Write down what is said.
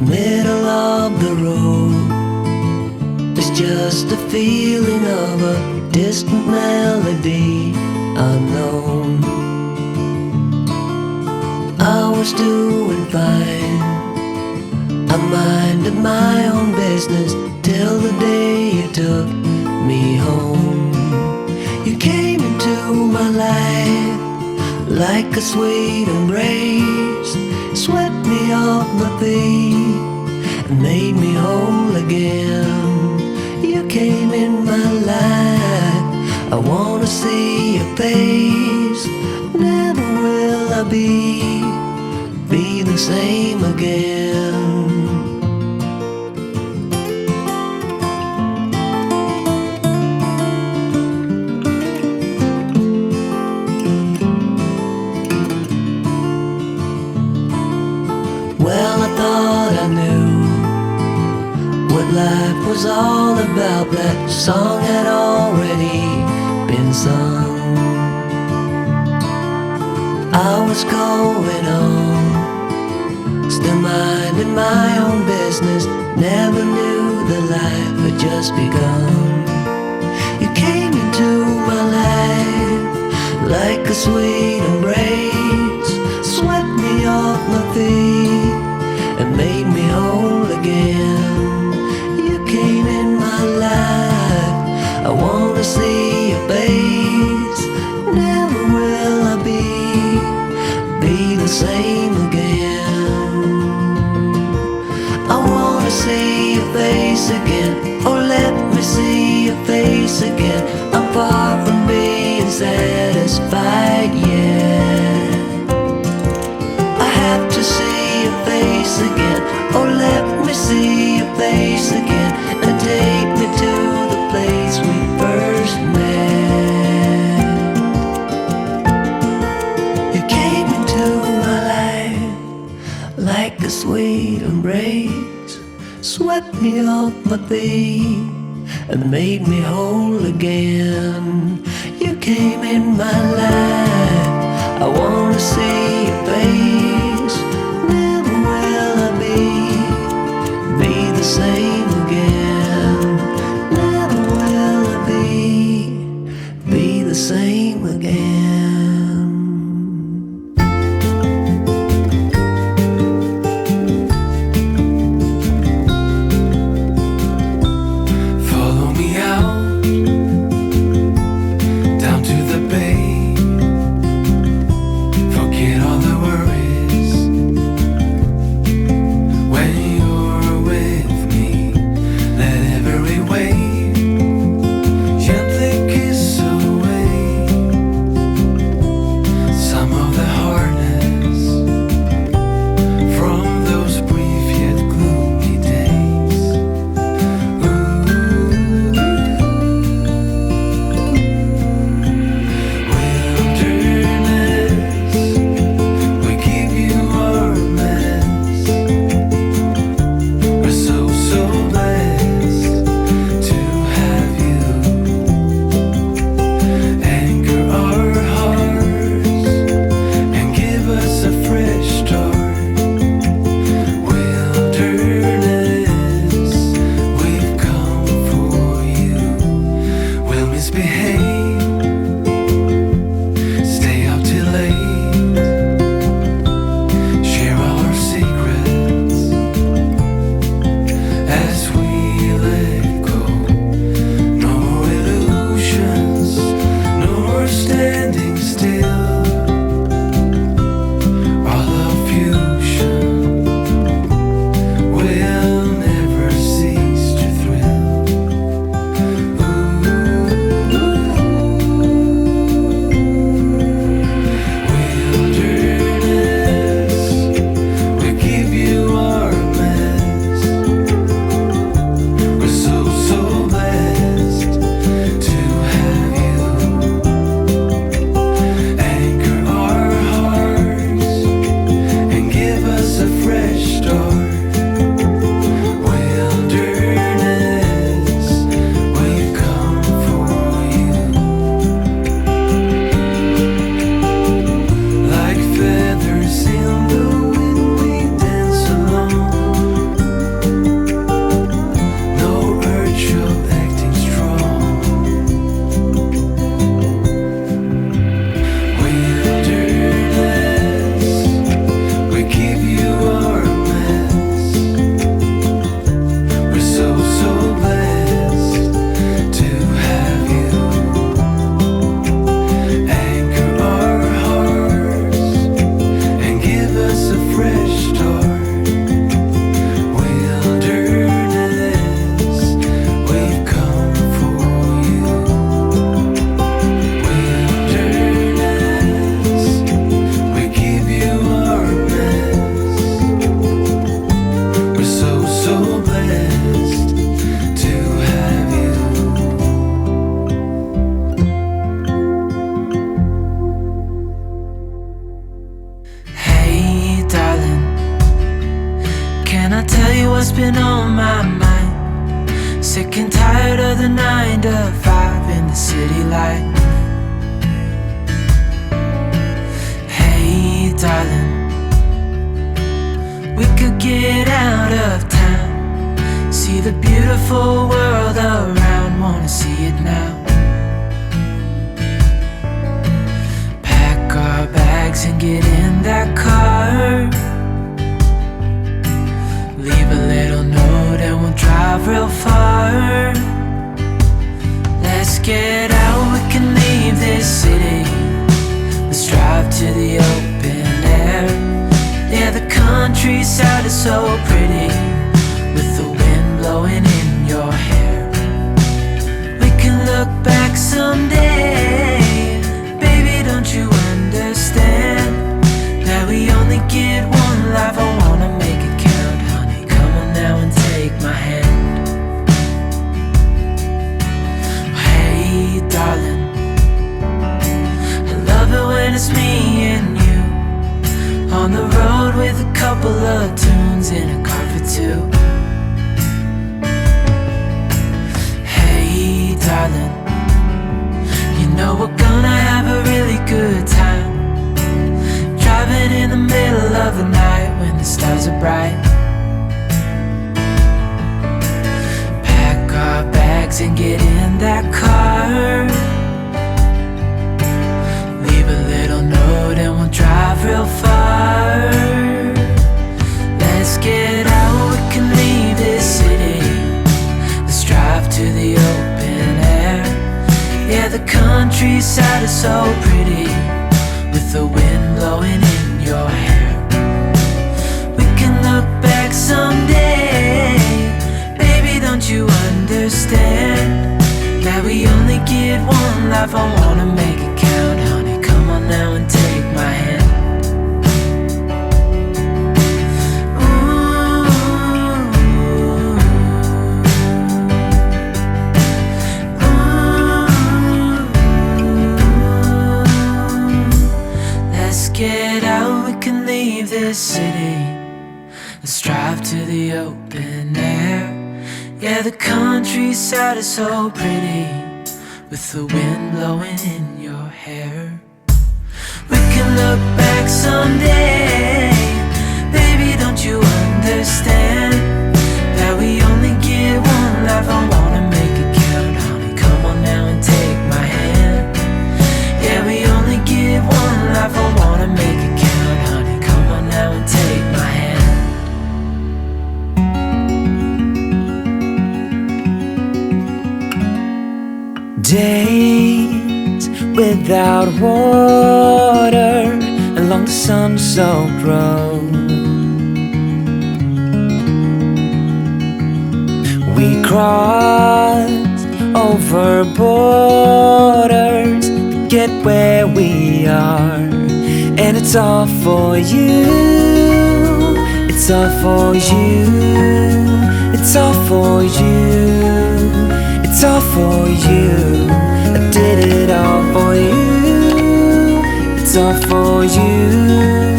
middle of the road. It's just a feeling of a distant melody unknown. I was doing fine, I minded my own business till the day you took me home. You came into my life like a sweet embrace, swept me off my feet and made me whole again. You came in my life, I wanna see your face. Never will I be the same again. Well, I thought I knew what life was all about. That song had already been sung. I was going on, still minding my own business. Never knew that life had just begun. You came into my life like a sweet embrace, swept me off my feet and made me whole again. You came in my life, I wanna see your face. Never will I be the same again. I wanna see your face again, oh let me see your face again. I'm far from being satisfied yet. I have to see your face again, oh let me see your face again, and take me to the place we first met. You came into my life like a sweet embrace, swept me off my feet and made me whole again. You came in my life, I wanna see your face. Never will I be the same again. Never will I be the same again. Follow me out down to the bay. Forget all the worries tell you what's been on my mind. Sick and tired of the 9 to 5 in the city life. Hey darling, we could get out of town, see the beautiful world around, wanna see it now. Pack our bags and get in that car, leave a little note and we'll drive real far. Let's get out, we can leave this city. Let's drive to the open air. Yeah, the countryside is so pretty, with the wind blowing in your hair. We can look back someday. Baby, don't you understand that we only get one life? I wanna make it count, honey. Come on now and take my hand. Hey darling, I love it when it's me and you, on the road with a couple of tunes in a car for two. Hey darling, you know we're gonna have a really good time, driving in the middle of the night when the stars are bright. Pack our bags and get in that car, leave a little note and we'll drive real far. Let's get out, we can leave this city. Let's drive to the open air. Yeah, the countryside is so pretty, with the wind blowing in your hair. We can look back someday. Baby, don't you understand that we only get one life? I wanna make it count, honey. Come on now and take my hand. Get out, we can leave this city. Let's drive to the open air. Yeah, the countryside is so pretty, with the wind blowing in your hair. We can look back someday. Baby, don't you understand that we only get one life? I wanna make it count, honey. Come on now and take my hand. Yeah, we only get one life. I wanna make it count, honey. Come on now and take my hand. Days without water along the sun-soaked road. We crossed over borders to get where we are, and it's all for you. It's all for you. It's all for you. It's all for you. I did it all for you. It's all for you.